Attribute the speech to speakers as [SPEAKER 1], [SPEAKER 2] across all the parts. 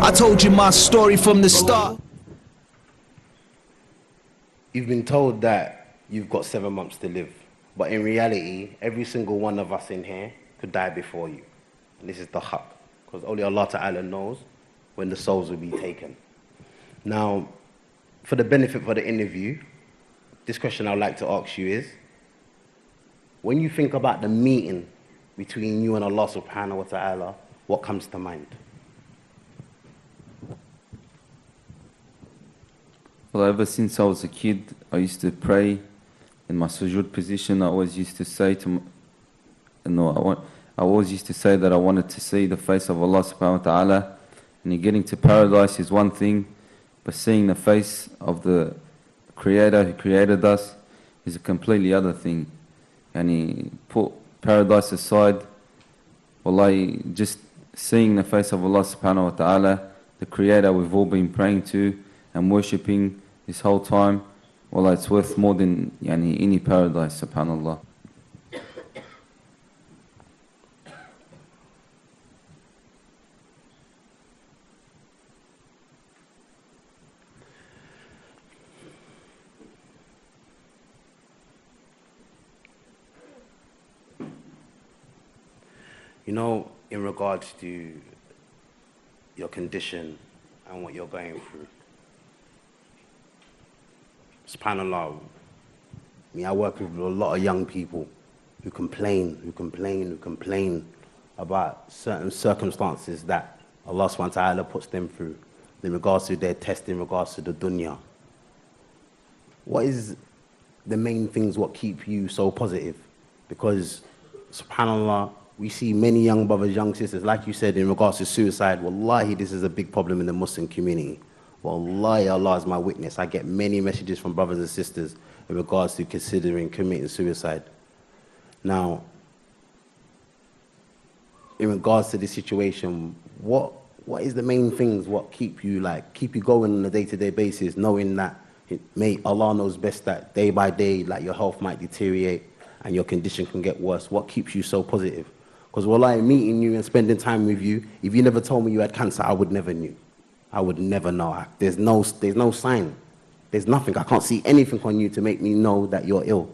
[SPEAKER 1] I told you my story from the start.
[SPEAKER 2] You've been told that you've got 7 months to live, but in reality, every single one of us in here could die before you. And this is the haqq, because only Allah Ta'ala knows when the souls will be taken. Now, for the benefit for the interview, this question I'd like to ask you is, when you think about the meeting between you and Allah Subhanahu wa Ta'ala, what comes to mind?
[SPEAKER 3] Well, ever since I was a kid, I used to pray in my sujood position. I always used to say I always used to say that I wanted to see the face of Allah Subhanahu wa Ta'ala. And getting to paradise is one thing, but seeing the face of the Creator who created us is a completely other thing. And he put paradise aside. Wallahi, just seeing the face of Allah Subhanahu wa Ta'ala, the Creator we've all been praying to and worshipping this whole time, well, it's worth more than any paradise, subhanAllah.
[SPEAKER 2] You know, in regards to your condition and what you're going through, SubhanAllah, I work with a lot of young people who complain about certain circumstances that Allah subhanahu wa ta'ala puts them through in regards to their test, in regards to the dunya. What is the main things what keep you so positive? Because SubhanAllah, we see many young brothers, young sisters, like you said, in regards to suicide. Wallahi, this is a big problem in the Muslim community. Wallahi, Allah is my witness. I get many messages from brothers and sisters in regards to considering committing suicide. Now, in regards to this situation, what is the main things what keep you going on a day-to-day basis, knowing that Allah knows best that day by day, like your health might deteriorate and your condition can get worse? What keeps you so positive? Because wallahi, meeting you and spending time with you, if you never told me you had cancer, I would never knew. I would never know. There's no sign. There's nothing. I can't see anything on you to make me know that you're ill.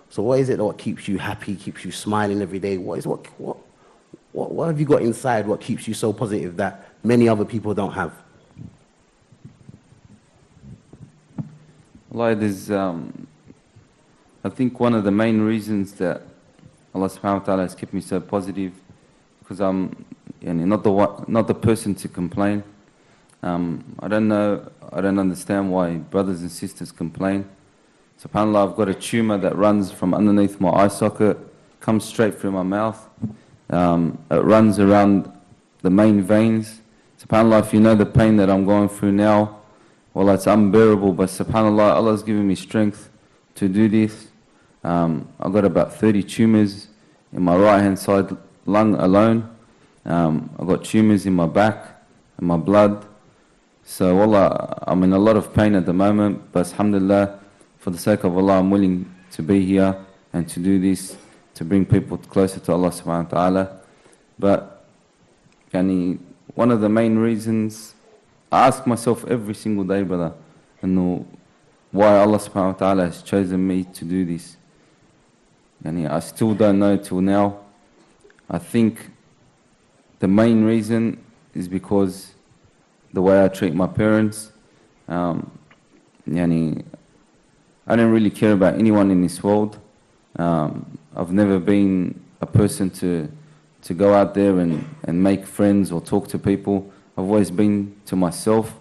[SPEAKER 2] So what is it that what keeps you happy, keeps you smiling every day? What have you got inside what keeps you so positive that many other people don't have?
[SPEAKER 3] Allah, there's, I think one of the main reasons that Allah subhanahu wa ta'ala has kept me so positive, because I'm not the person to complain. I don't understand why brothers and sisters complain. SubhanAllah, I've got a tumor that runs from underneath my eye socket, comes straight through my mouth. It runs around the main veins. SubhanAllah, if you know the pain that I'm going through now, well, it's unbearable, but SubhanAllah, Allah's given me strength to do this. I've got about 30 tumors in my right hand side lung alone. I've got tumors in my back and my blood. So wallah, I'm in a lot of pain at the moment, but alhamdulillah, for the sake of Allah, I'm willing to be here and to do this, to bring people closer to Allah subhanahu wa ta'ala. But one of the main reasons, I ask myself every single day, brother, why Allah subhanahu wa ta'ala has chosen me to do this. I still don't know till now. I think the main reason is because the way I treat my parents. I don't really care about anyone in this world. I've never been a person to go out there and make friends or talk to people. I've always been to myself.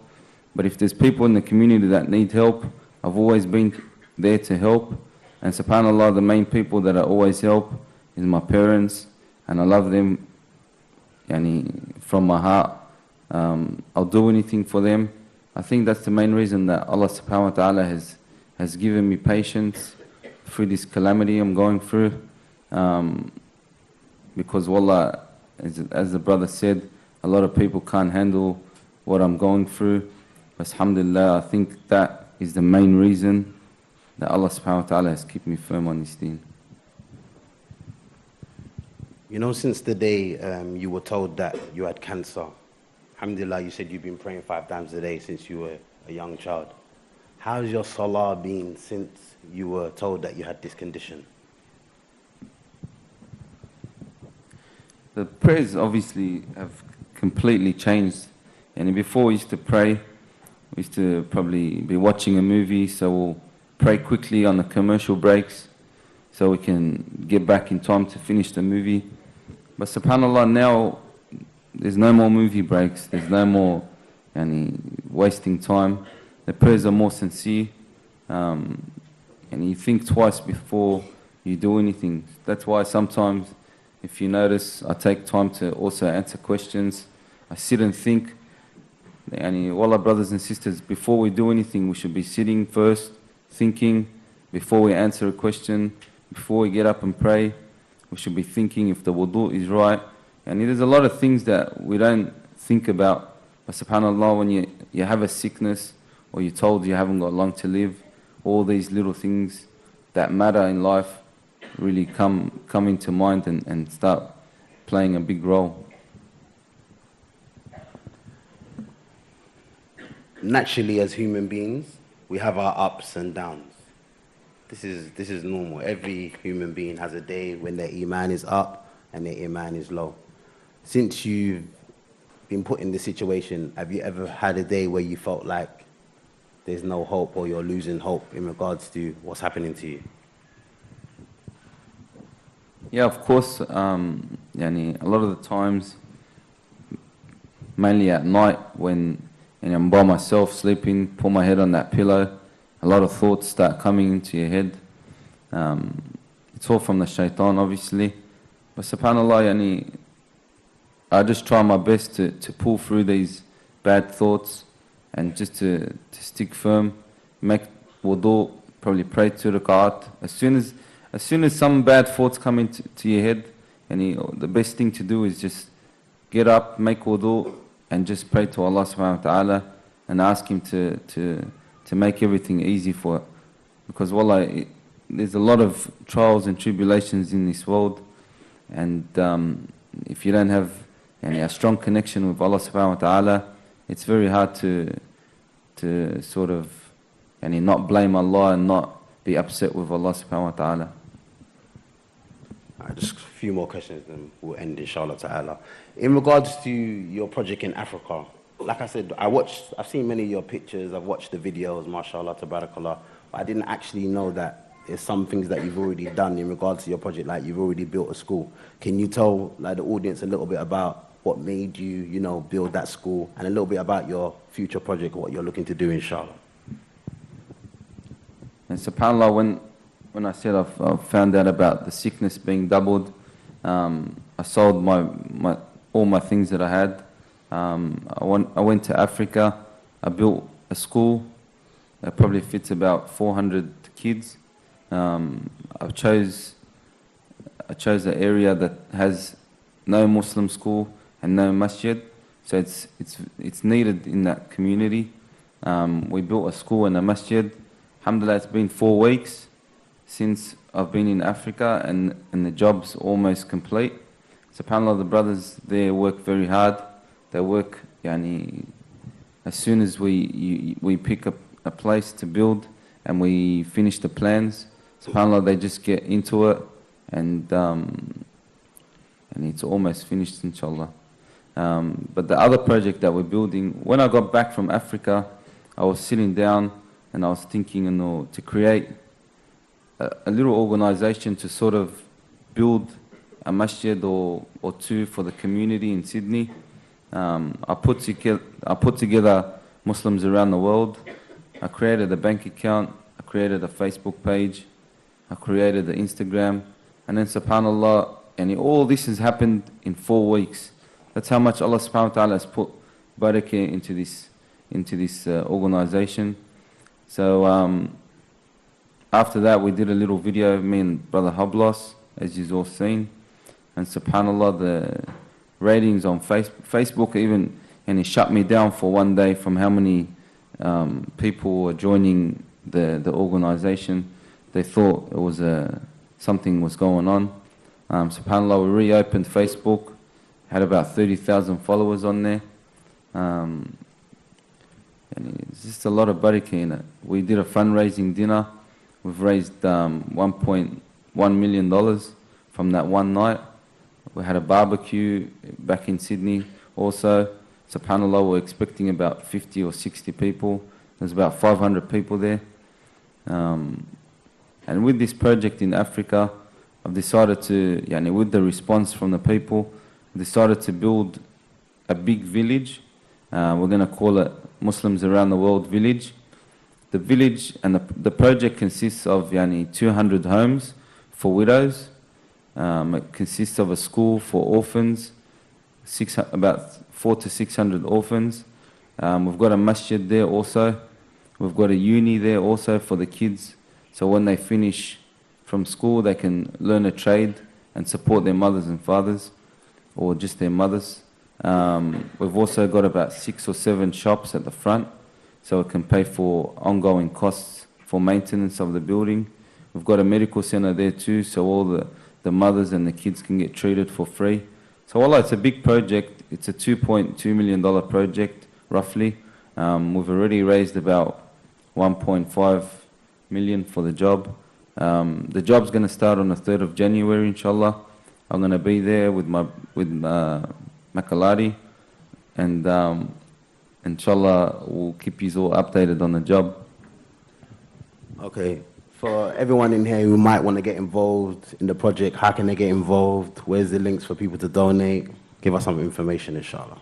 [SPEAKER 3] But if there's people in the community that need help, I've always been there to help. And subhanAllah, the main people that I always help is my parents, and I love them from my heart. I'll do anything for them. I think that's the main reason that Allah subhanahu wa ta'ala has given me patience through this calamity I'm going through. Because wallah, as the brother said, a lot of people can't handle what I'm going through. But alhamdulillah, I think that is the main reason that Allah subhanahu wa ta'ala has kept me firm on this deen.
[SPEAKER 2] You know, since the day you were told that you had cancer, Alhamdulillah, you said you've been praying 5 times a day since you were a young child. How's your salah been since you were told that you had this condition?
[SPEAKER 3] The prayers obviously have completely changed. And before we used to pray, we used to probably be watching a movie, so we'll pray quickly on the commercial breaks so we can get back in time to finish the movie. But subhanAllah, now there's no more movie breaks, there's no more wasting time. The prayers are more sincere, and you think twice before you do anything. That's why sometimes, if you notice, I take time to also answer questions. I sit and think. And wallah, brothers and sisters, before we do anything, we should be sitting first, thinking. Before we answer a question, before we get up and pray, we should be thinking if the wudu is right. And there's a lot of things that we don't think about. But subhanAllah, when you have a sickness, or you're told you haven't got long to live, all these little things that matter in life really come into mind and start playing a big role.
[SPEAKER 2] Naturally, as human beings, we have our ups and downs. This is normal. Every human being has a day when their iman is up and their iman is low. Since you've been put in this situation, have you ever had a day where you felt like there's no hope, or you're losing hope in regards to what's happening to you?
[SPEAKER 3] Yeah, of course. A lot of the times, mainly at night when I'm by myself sleeping, pull my head on that pillow, a lot of thoughts start coming into your head. It's all from the shaitan, obviously. But subhanAllah, I just try my best to pull through these bad thoughts and just to stick firm, make wudu, probably pray 2 rak'at. As soon as some bad thoughts come into your head, the best thing to do is just get up, make wudu, and just pray to Allah subhanahu wa ta'ala and ask Him to make everything easy for it. Because wallah, there's a lot of trials and tribulations in this world, and if you don't have a strong connection with Allah subhanahu wa ta'ala, it's very hard to sort of not blame Allah and not be upset with Allah subhanahu wa ta'ala.
[SPEAKER 2] Just a few more questions, then we'll end inshallah ta'ala. In regards to your project in Africa, like I said, I've seen many of your pictures, I've watched the videos, mashallah, tabarakallah, but I didn't actually know that there's some things that you've already done in regards to your project, like you've already built a school. Can you tell the audience a little bit about what made you, build that school, and a little bit about your future project, what you're looking to do, inshallah?
[SPEAKER 3] And subhanAllah, when I said I've found out about the sickness being doubled, I sold all my things that I had. I went to Africa. I built a school that probably fits about 400 kids. I chose an area that has no Muslim school and no masjid, so it's needed in that community. We built a school and a masjid. Alhamdulillah, it's been 4 weeks since I've been in Africa, and the job's almost complete. SubhanAllah, the brothers there work very hard. They work, as soon as we pick up a place to build and we finish the plans, SubhanAllah, they just get into it, and it's almost finished, inshallah. But the other project that we're building, when I got back from Africa, I was sitting down and I was thinking to create a little organization to sort of build a masjid or two for the community in Sydney. I put together Muslims around the world. I created a bank account, I created a Facebook page, I created the Instagram, and then subhanAllah, all this has happened in 4 weeks. That's how much Allah subhanahu wa ta'ala has put barakah into this organization. So after that, we did a little video, me and Brother Hablas, as you've all seen. And subhanAllah, the ratings on Facebook even, it shut me down for 1 day from how many people were joining the organization. They thought it was something was going on. SubhanAllah, we reopened Facebook, had about 30,000 followers on there. And it's just a lot of barakah in it. We did a fundraising dinner. We've raised $1.1 million from that one night. We had a barbecue back in Sydney also. SubhanAllah, we're expecting about 50 or 60 people. There's about 500 people there. And with this project in Africa, I've decided to, with the response from the people, decided to build a big village. We're going to call it Muslims Around the World Village. The village and the project consists of 200 homes for widows. It consists of a school for orphans, about 400 to 600 orphans. We've got a masjid there also. We've got a uni there also for the kids. So when they finish from school, they can learn a trade and support their mothers and fathers, or just their mothers. We've also got about 6 or 7 shops at the front, so it can pay for ongoing costs for maintenance of the building. We've got a medical center there too, so all the mothers and the kids can get treated for free. So wallah, it's a big project. It's a $2.2 million project, roughly. We've already raised about 1.5 million for the job. The job's going to start on the 3rd of January, inshallah. I'm going to be there with Makaladi, and inshallah we'll keep you all updated on the job.
[SPEAKER 2] Okay, for everyone in here who might want to get involved in the project, how can they get involved? Where's the links for people to donate? Give us some information, inshallah.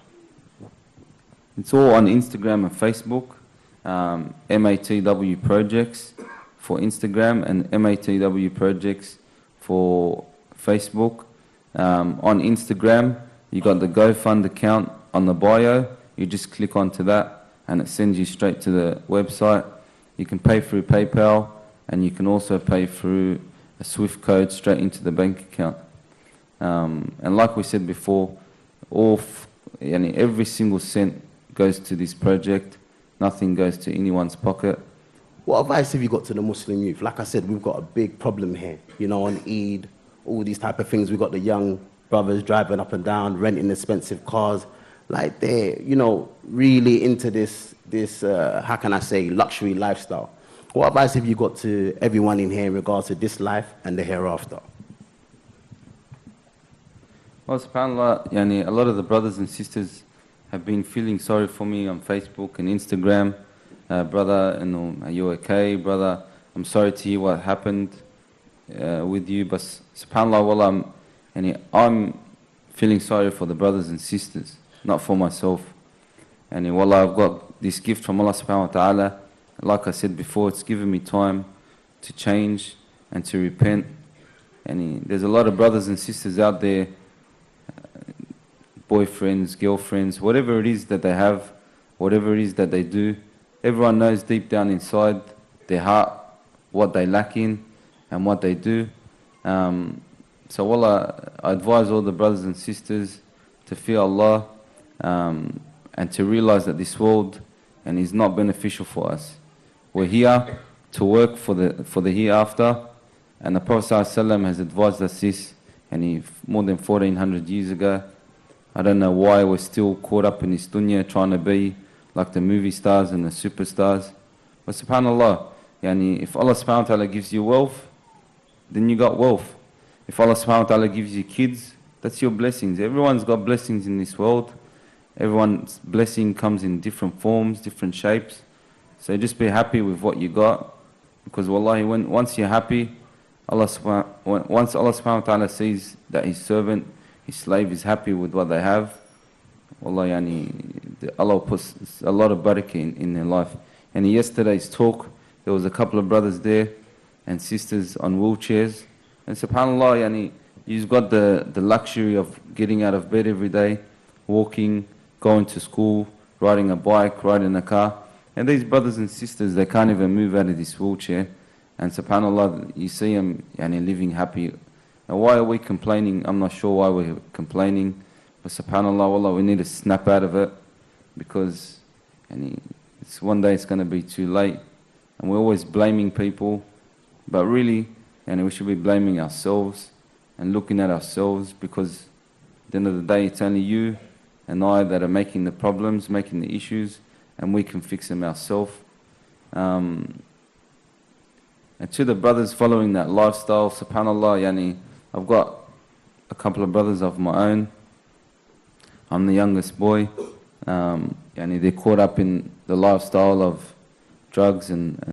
[SPEAKER 3] It's all on Instagram and Facebook. MATW Projects for Instagram and MATW Projects for Facebook. On Instagram, you got the GoFund account on the bio. You just click onto that and it sends you straight to the website. You can pay through PayPal, and you can also pay through a Swift code straight into the bank account. And like we said before, every single cent goes to this project. Nothing goes to anyone's pocket.
[SPEAKER 2] What advice have you got to the Muslim youth? Like I said, we've got a big problem here. On Eid, all these type of things. We've got the young brothers driving up and down, renting expensive cars. Like they're, really into this how can I say, luxury lifestyle. What advice have you got to everyone in here in regards to this life and the hereafter?
[SPEAKER 3] Well, subhanAllah, a lot of the brothers and sisters have been feeling sorry for me on Facebook and Instagram. Brother, are you okay? Brother, I'm sorry to hear what happened with you. But subhanAllah, well, I'm feeling sorry for the brothers and sisters, not for myself. And wallah, I've got this gift from Allah subhanahu wa ta'ala. Like I said before, it's given me time to change and to repent. And there's a lot of brothers and sisters out there, boyfriends, girlfriends, whatever it is that they have, whatever it is that they do, everyone knows deep down inside their heart what they lack in and what they do. So wallah, I advise all the brothers and sisters to fear Allah and to realize that this world is not beneficial for us. We're here to work for the hereafter, and the Prophet ﷺ has advised us this, and more than 1400 years ago. I don't know why we're still caught up in this dunya trying to be like the movie stars and the superstars. But subhanAllah, if Allah subhanahu wa ta'ala gives you wealth, then you got wealth. If Allah subhanahu wa ta'ala gives you kids, that's your blessings. Everyone's got blessings in this world. Everyone's blessing comes in different forms, different shapes. So just be happy with what you got, because wallahi, once you're happy, once Allah subhanahu wa ta'ala sees that His servant, His slave is happy with what they have, wallahi, Allah puts a lot of barakah in their life. And in yesterday's talk, there was a couple of brothers there and sisters on wheelchairs. And subhanAllah, you've got the luxury of getting out of bed every day, walking, going to school, riding a bike, riding a car. And these brothers and sisters, they can't even move out of this wheelchair. And subhanAllah, you see them living happy. Now, why are we complaining? I'm not sure why we're complaining. But subhanAllah, wallah, we need to snap out of it, because one day it's going to be too late. And we're always blaming people. But really, we should be blaming ourselves and looking at ourselves, because at the end of the day, it's only you and I that are making the problems, making the issues, and we can fix them ourselves. And to the brothers following that lifestyle, subhanAllah, yani, I've got a couple of brothers of my own. I'm the youngest boy. Yani they're caught up in the lifestyle of drugs and